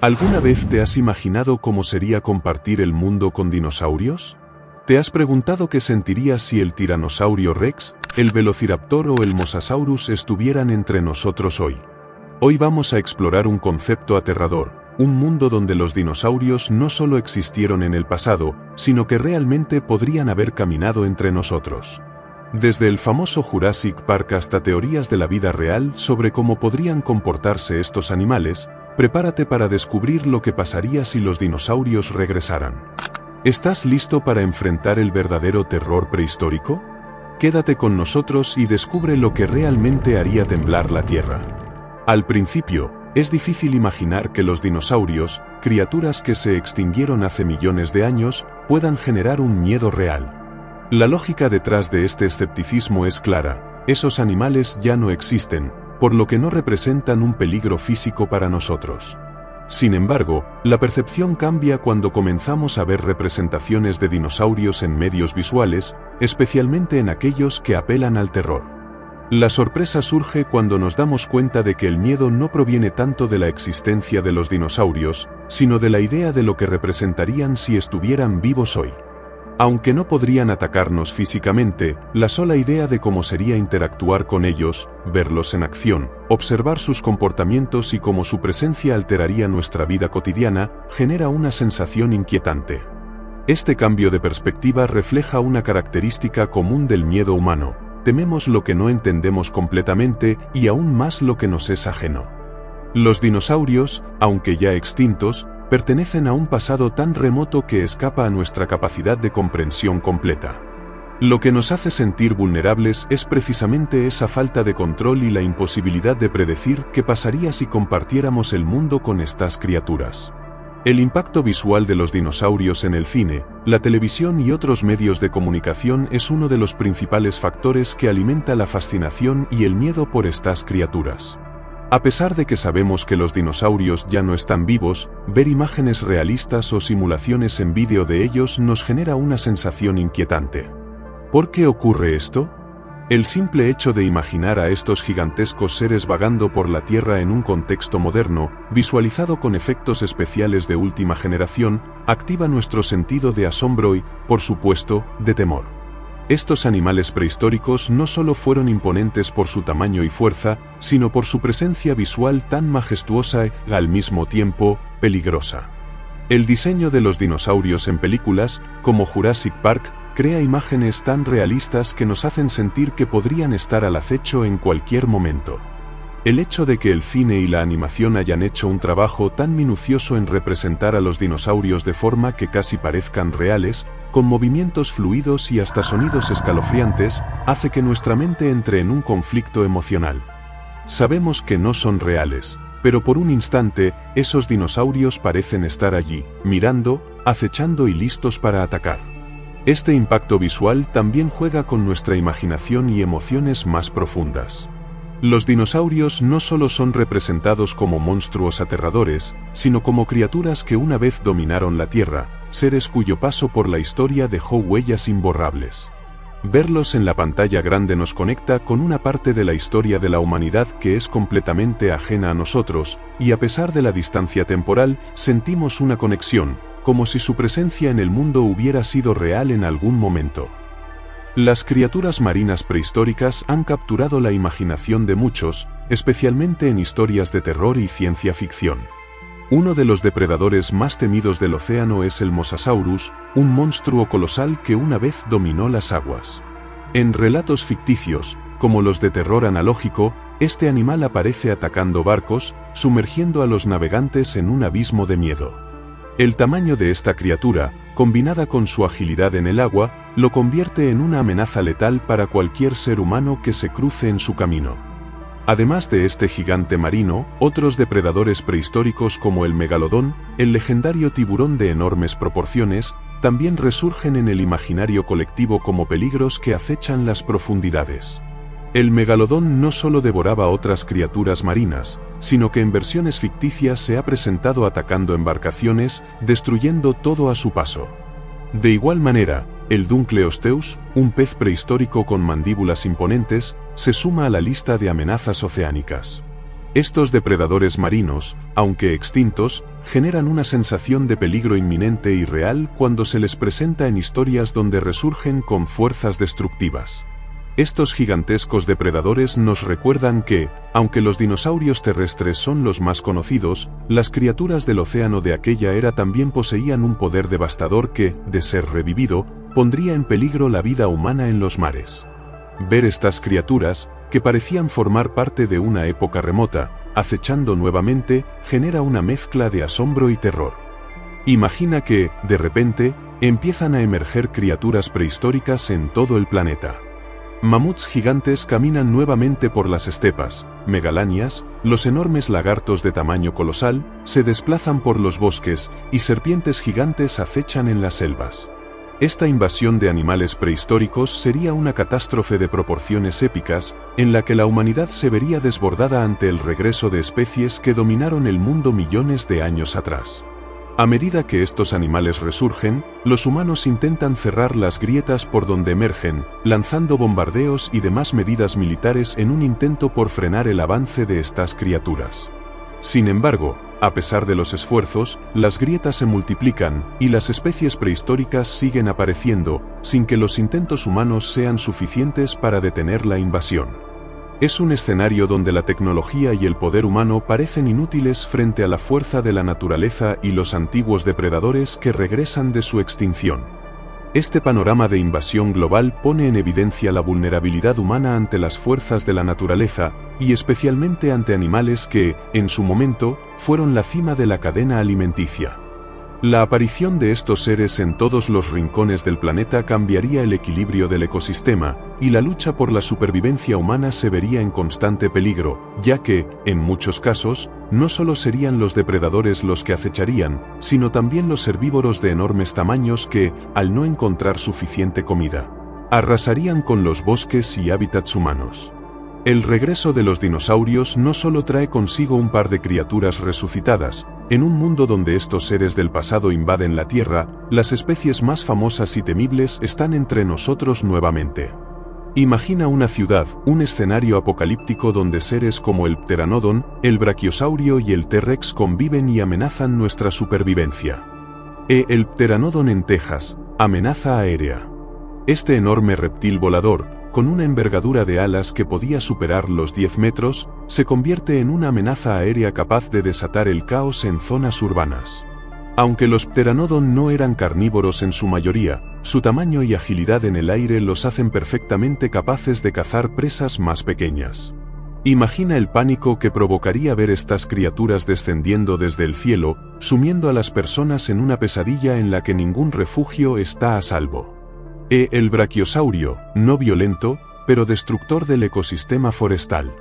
¿Alguna vez te has imaginado cómo sería compartir el mundo con dinosaurios? ¿Te has preguntado qué sentirías si el Tiranosaurio Rex, el Velociraptor o el Mosasaurus estuvieran entre nosotros hoy? Hoy vamos a explorar un concepto aterrador, un mundo donde los dinosaurios no solo existieron en el pasado, sino que realmente podrían haber caminado entre nosotros. Desde el famoso Jurassic Park hasta teorías de la vida real sobre cómo podrían comportarse estos animales, prepárate para descubrir lo que pasaría si los dinosaurios regresaran. ¿Estás listo para enfrentar el verdadero terror prehistórico? Quédate con nosotros y descubre lo que realmente haría temblar la Tierra. Al principio, es difícil imaginar que los dinosaurios, criaturas que se extinguieron hace millones de años, puedan generar un miedo real. La lógica detrás de este escepticismo es clara: esos animales ya no existen, por lo que no representan un peligro físico para nosotros. Sin embargo, la percepción cambia cuando comenzamos a ver representaciones de dinosaurios en medios visuales, especialmente en aquellos que apelan al terror. La sorpresa surge cuando nos damos cuenta de que el miedo no proviene tanto de la existencia de los dinosaurios, sino de la idea de lo que representarían si estuvieran vivos hoy. Aunque no podrían atacarnos físicamente, la sola idea de cómo sería interactuar con ellos, verlos en acción, observar sus comportamientos y cómo su presencia alteraría nuestra vida cotidiana, genera una sensación inquietante. Este cambio de perspectiva refleja una característica común del miedo humano: tememos lo que no entendemos completamente y aún más lo que nos es ajeno. Los dinosaurios, aunque ya extintos, pertenecen a un pasado tan remoto que escapa a nuestra capacidad de comprensión completa. Lo que nos hace sentir vulnerables es precisamente esa falta de control y la imposibilidad de predecir qué pasaría si compartiéramos el mundo con estas criaturas. El impacto visual de los dinosaurios en el cine, la televisión y otros medios de comunicación es uno de los principales factores que alimenta la fascinación y el miedo por estas criaturas. A pesar de que sabemos que los dinosaurios ya no están vivos, ver imágenes realistas o simulaciones en vídeo de ellos nos genera una sensación inquietante. ¿Por qué ocurre esto? El simple hecho de imaginar a estos gigantescos seres vagando por la Tierra en un contexto moderno, visualizado con efectos especiales de última generación, activa nuestro sentido de asombro y, por supuesto, de temor. Estos animales prehistóricos no solo fueron imponentes por su tamaño y fuerza, sino por su presencia visual tan majestuosa y, al mismo tiempo, peligrosa. El diseño de los dinosaurios en películas, como Jurassic Park, crea imágenes tan realistas que nos hacen sentir que podrían estar al acecho en cualquier momento. El hecho de que el cine y la animación hayan hecho un trabajo tan minucioso en representar a los dinosaurios de forma que casi parezcan reales, con movimientos fluidos y hasta sonidos escalofriantes, hace que nuestra mente entre en un conflicto emocional. Sabemos que no son reales, pero por un instante, esos dinosaurios parecen estar allí, mirando, acechando y listos para atacar. Este impacto visual también juega con nuestra imaginación y emociones más profundas. Los dinosaurios no solo son representados como monstruos aterradores, sino como criaturas que una vez dominaron la Tierra, seres cuyo paso por la historia dejó huellas imborrables. Verlos en la pantalla grande nos conecta con una parte de la historia de la humanidad que es completamente ajena a nosotros, y a pesar de la distancia temporal, sentimos una conexión, como si su presencia en el mundo hubiera sido real en algún momento. Las criaturas marinas prehistóricas han capturado la imaginación de muchos, especialmente en historias de terror y ciencia ficción. Uno de los depredadores más temidos del océano es el Mosasaurus, un monstruo colosal que una vez dominó las aguas. En relatos ficticios, como los de terror analógico, este animal aparece atacando barcos, sumergiendo a los navegantes en un abismo de miedo. El tamaño de esta criatura, combinada con su agilidad en el agua, lo convierte en una amenaza letal para cualquier ser humano que se cruce en su camino. Además de este gigante marino, otros depredadores prehistóricos como el megalodón, el legendario tiburón de enormes proporciones, también resurgen en el imaginario colectivo como peligros que acechan las profundidades. El megalodón no solo devoraba otras criaturas marinas, sino que en versiones ficticias se ha presentado atacando embarcaciones, destruyendo todo a su paso. De igual manera, el Dunkleosteus, un pez prehistórico con mandíbulas imponentes, se suma a la lista de amenazas oceánicas. Estos depredadores marinos, aunque extintos, generan una sensación de peligro inminente y real cuando se les presenta en historias donde resurgen con fuerzas destructivas. Estos gigantescos depredadores nos recuerdan que, aunque los dinosaurios terrestres son los más conocidos, las criaturas del océano de aquella era también poseían un poder devastador que, de ser revivido, pondría en peligro la vida humana en los mares. Ver estas criaturas, que parecían formar parte de una época remota, acechando nuevamente, genera una mezcla de asombro y terror. Imagina que, de repente, empiezan a emerger criaturas prehistóricas en todo el planeta. Mamuts gigantes caminan nuevamente por las estepas, megalanias, los enormes lagartos de tamaño colosal, se desplazan por los bosques, y serpientes gigantes acechan en las selvas. Esta invasión de animales prehistóricos sería una catástrofe de proporciones épicas, en la que la humanidad se vería desbordada ante el regreso de especies que dominaron el mundo millones de años atrás. A medida que estos animales resurgen, los humanos intentan cerrar las grietas por donde emergen, lanzando bombardeos y demás medidas militares en un intento por frenar el avance de estas criaturas. Sin embargo, a pesar de los esfuerzos, las grietas se multiplican, y las especies prehistóricas siguen apareciendo, sin que los intentos humanos sean suficientes para detener la invasión. Es un escenario donde la tecnología y el poder humano parecen inútiles frente a la fuerza de la naturaleza y los antiguos depredadores que regresan de su extinción. Este panorama de invasión global pone en evidencia la vulnerabilidad humana ante las fuerzas de la naturaleza, y especialmente ante animales que, en su momento, fueron la cima de la cadena alimenticia. La aparición de estos seres en todos los rincones del planeta cambiaría el equilibrio del ecosistema, y la lucha por la supervivencia humana se vería en constante peligro, ya que, en muchos casos, no solo serían los depredadores los que acecharían, sino también los herbívoros de enormes tamaños que, al no encontrar suficiente comida, arrasarían con los bosques y hábitats humanos. El regreso de los dinosaurios no solo trae consigo un par de criaturas resucitadas. En un mundo donde estos seres del pasado invaden la Tierra, las especies más famosas y temibles están entre nosotros nuevamente. Imagina una ciudad, un escenario apocalíptico donde seres como el Pteranodon, el Brachiosaurio y el T-Rex conviven y amenazan nuestra supervivencia. El Pteranodon en Texas, amenaza aérea. Este enorme reptil volador, con una envergadura de alas que podía superar los 10 metros, se convierte en una amenaza aérea capaz de desatar el caos en zonas urbanas. Aunque los Pteranodon no eran carnívoros en su mayoría, su tamaño y agilidad en el aire los hacen perfectamente capaces de cazar presas más pequeñas. Imagina el pánico que provocaría ver estas criaturas descendiendo desde el cielo, sumiendo a las personas en una pesadilla en la que ningún refugio está a salvo. El Brachiosaurio, no violento, pero destructor del ecosistema forestal.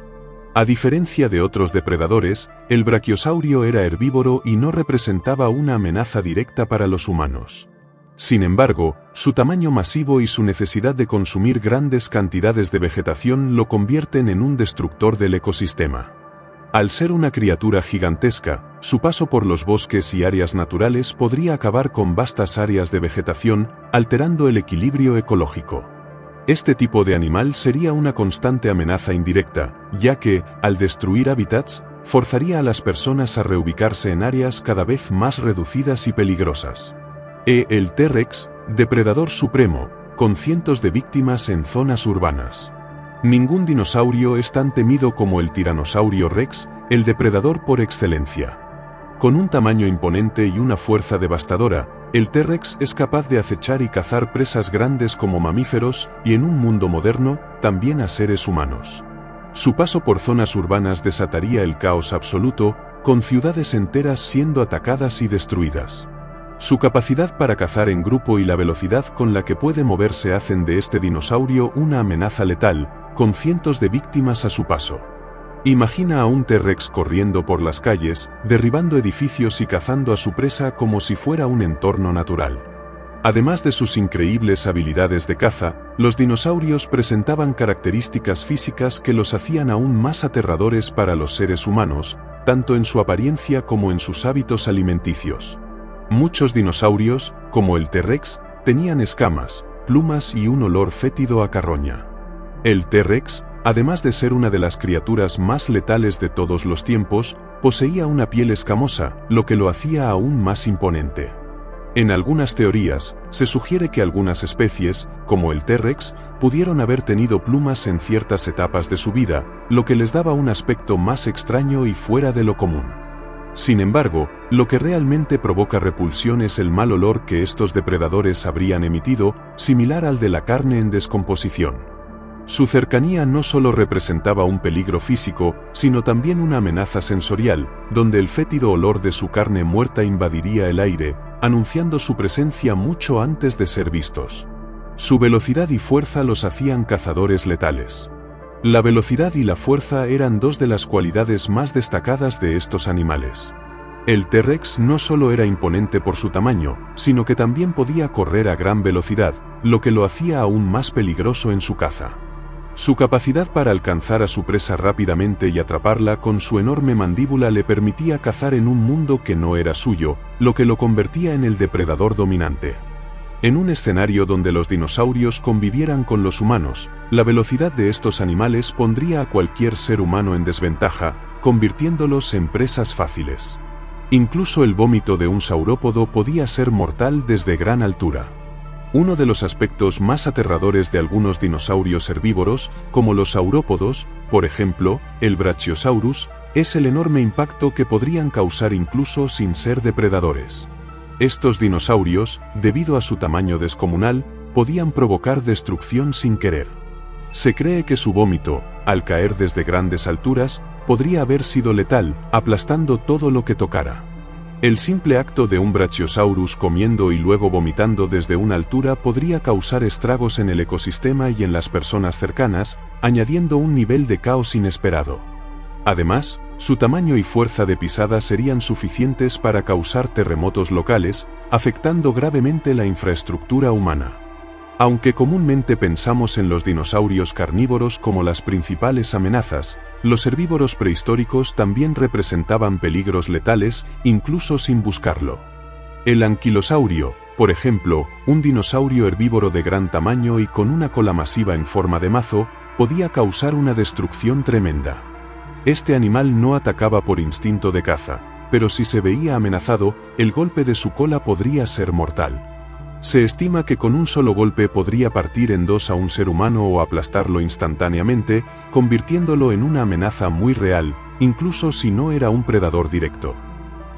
A diferencia de otros depredadores, el Brachiosaurio era herbívoro y no representaba una amenaza directa para los humanos. Sin embargo, su tamaño masivo y su necesidad de consumir grandes cantidades de vegetación lo convierten en un destructor del ecosistema. Al ser una criatura gigantesca, su paso por los bosques y áreas naturales podría acabar con vastas áreas de vegetación, alterando el equilibrio ecológico. Este tipo de animal sería una constante amenaza indirecta, ya que, al destruir hábitats, forzaría a las personas a reubicarse en áreas cada vez más reducidas y peligrosas. El T-Rex, depredador supremo, con cientos de víctimas en zonas urbanas. Ningún dinosaurio es tan temido como el Tiranosaurio Rex, el depredador por excelencia. Con un tamaño imponente y una fuerza devastadora, el T-Rex es capaz de acechar y cazar presas grandes como mamíferos, y en un mundo moderno, también a seres humanos. Su paso por zonas urbanas desataría el caos absoluto, con ciudades enteras siendo atacadas y destruidas. Su capacidad para cazar en grupo y la velocidad con la que puede moverse hacen de este dinosaurio una amenaza letal, con cientos de víctimas a su paso. Imagina a un T-Rex corriendo por las calles, derribando edificios y cazando a su presa como si fuera un entorno natural. Además de sus increíbles habilidades de caza, los dinosaurios presentaban características físicas que los hacían aún más aterradores para los seres humanos, tanto en su apariencia como en sus hábitos alimenticios. Muchos dinosaurios, como el T-Rex, tenían escamas, plumas y un olor fétido a carroña. El T-Rex, además de ser una de las criaturas más letales de todos los tiempos, poseía una piel escamosa, lo que lo hacía aún más imponente. En algunas teorías, se sugiere que algunas especies, como el T-Rex, pudieron haber tenido plumas en ciertas etapas de su vida, lo que les daba un aspecto más extraño y fuera de lo común. Sin embargo, lo que realmente provoca repulsión es el mal olor que estos depredadores habrían emitido, similar al de la carne en descomposición. Su cercanía no solo representaba un peligro físico, sino también una amenaza sensorial, donde el fétido olor de su carne muerta invadiría el aire, anunciando su presencia mucho antes de ser vistos. Su velocidad y fuerza los hacían cazadores letales. La velocidad y la fuerza eran dos de las cualidades más destacadas de estos animales. El T-Rex no solo era imponente por su tamaño, sino que también podía correr a gran velocidad, lo que lo hacía aún más peligroso en su caza. Su capacidad para alcanzar a su presa rápidamente y atraparla con su enorme mandíbula le permitía cazar en un mundo que no era suyo, lo que lo convertía en el depredador dominante. En un escenario donde los dinosaurios convivieran con los humanos, la velocidad de estos animales pondría a cualquier ser humano en desventaja, convirtiéndolos en presas fáciles. Incluso el vómito de un saurópodo podía ser mortal desde gran altura. Uno de los aspectos más aterradores de algunos dinosaurios herbívoros, como los saurópodos, por ejemplo, el Brachiosaurus, es el enorme impacto que podrían causar incluso sin ser depredadores. Estos dinosaurios, debido a su tamaño descomunal, podían provocar destrucción sin querer. Se cree que su vómito, al caer desde grandes alturas, podría haber sido letal, aplastando todo lo que tocara. El simple acto de un Brachiosaurus comiendo y luego vomitando desde una altura podría causar estragos en el ecosistema y en las personas cercanas, añadiendo un nivel de caos inesperado. Además, su tamaño y fuerza de pisada serían suficientes para causar terremotos locales, afectando gravemente la infraestructura humana. Aunque comúnmente pensamos en los dinosaurios carnívoros como las principales amenazas, los herbívoros prehistóricos también representaban peligros letales, incluso sin buscarlo. El anquilosaurio, por ejemplo, un dinosaurio herbívoro de gran tamaño y con una cola masiva en forma de mazo, podía causar una destrucción tremenda. Este animal no atacaba por instinto de caza, pero si se veía amenazado, el golpe de su cola podría ser mortal. Se estima que con un solo golpe podría partir en dos a un ser humano o aplastarlo instantáneamente, convirtiéndolo en una amenaza muy real, incluso si no era un predador directo.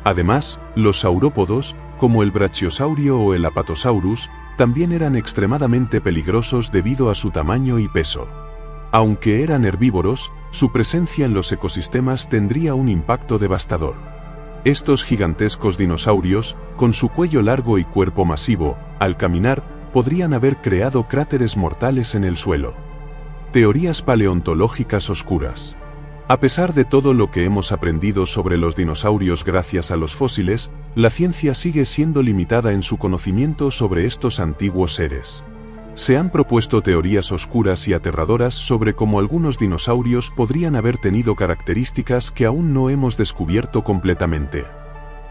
Además, los saurópodos, como el Brachiosaurio o el Apatosaurus, también eran extremadamente peligrosos debido a su tamaño y peso. Aunque eran herbívoros, su presencia en los ecosistemas tendría un impacto devastador. Estos gigantescos dinosaurios, con su cuello largo y cuerpo masivo, al caminar, podrían haber creado cráteres mortales en el suelo. Teorías paleontológicas oscuras. A pesar de todo lo que hemos aprendido sobre los dinosaurios gracias a los fósiles, la ciencia sigue siendo limitada en su conocimiento sobre estos antiguos seres. Se han propuesto teorías oscuras y aterradoras sobre cómo algunos dinosaurios podrían haber tenido características que aún no hemos descubierto completamente.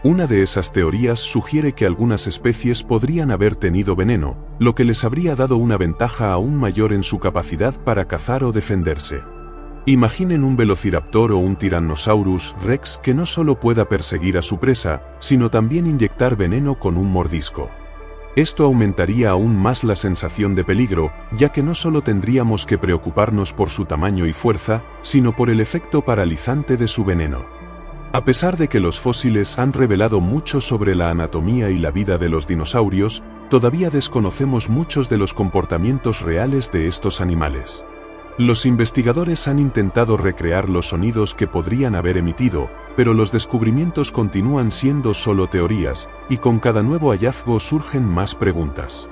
Una de esas teorías sugiere que algunas especies podrían haber tenido veneno, lo que les habría dado una ventaja aún mayor en su capacidad para cazar o defenderse. Imaginen un velociraptor o un Tyrannosaurus Rex que no solo pueda perseguir a su presa, sino también inyectar veneno con un mordisco. Esto aumentaría aún más la sensación de peligro, ya que no solo tendríamos que preocuparnos por su tamaño y fuerza, sino por el efecto paralizante de su veneno. A pesar de que los fósiles han revelado mucho sobre la anatomía y la vida de los dinosaurios, todavía desconocemos muchos de los comportamientos reales de estos animales. Los investigadores han intentado recrear los sonidos que podrían haber emitido, pero los descubrimientos continúan siendo solo teorías, y con cada nuevo hallazgo surgen más preguntas.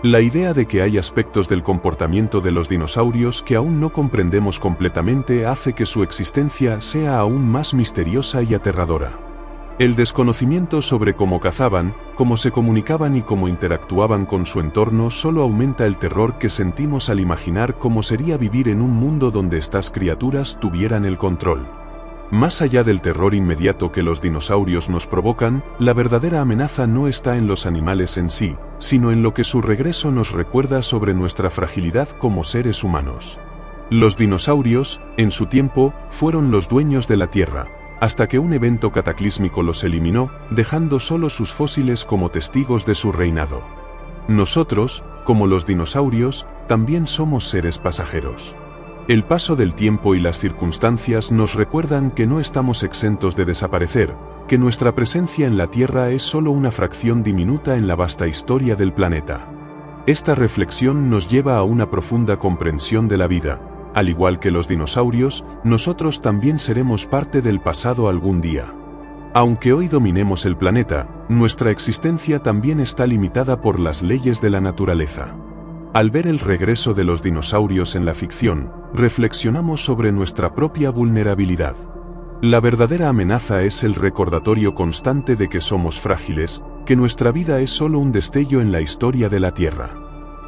La idea de que hay aspectos del comportamiento de los dinosaurios que aún no comprendemos completamente hace que su existencia sea aún más misteriosa y aterradora. El desconocimiento sobre cómo cazaban, cómo se comunicaban y cómo interactuaban con su entorno solo aumenta el terror que sentimos al imaginar cómo sería vivir en un mundo donde estas criaturas tuvieran el control. Más allá del terror inmediato que los dinosaurios nos provocan, la verdadera amenaza no está en los animales en sí, sino en lo que su regreso nos recuerda sobre nuestra fragilidad como seres humanos. Los dinosaurios, en su tiempo, fueron los dueños de la Tierra, hasta que un evento cataclísmico los eliminó, dejando solo sus fósiles como testigos de su reinado. Nosotros, como los dinosaurios, también somos seres pasajeros. El paso del tiempo y las circunstancias nos recuerdan que no estamos exentos de desaparecer, que nuestra presencia en la Tierra es solo una fracción diminuta en la vasta historia del planeta. Esta reflexión nos lleva a una profunda comprensión de la vida. Al igual que los dinosaurios, nosotros también seremos parte del pasado algún día. Aunque hoy dominemos el planeta, nuestra existencia también está limitada por las leyes de la naturaleza. Al ver el regreso de los dinosaurios en la ficción, reflexionamos sobre nuestra propia vulnerabilidad. La verdadera amenaza es el recordatorio constante de que somos frágiles, que nuestra vida es solo un destello en la historia de la Tierra.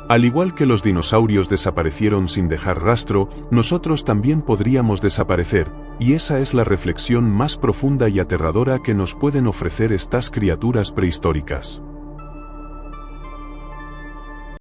Al igual que los dinosaurios desaparecieron sin dejar rastro, nosotros también podríamos desaparecer, y esa es la reflexión más profunda y aterradora que nos pueden ofrecer estas criaturas prehistóricas.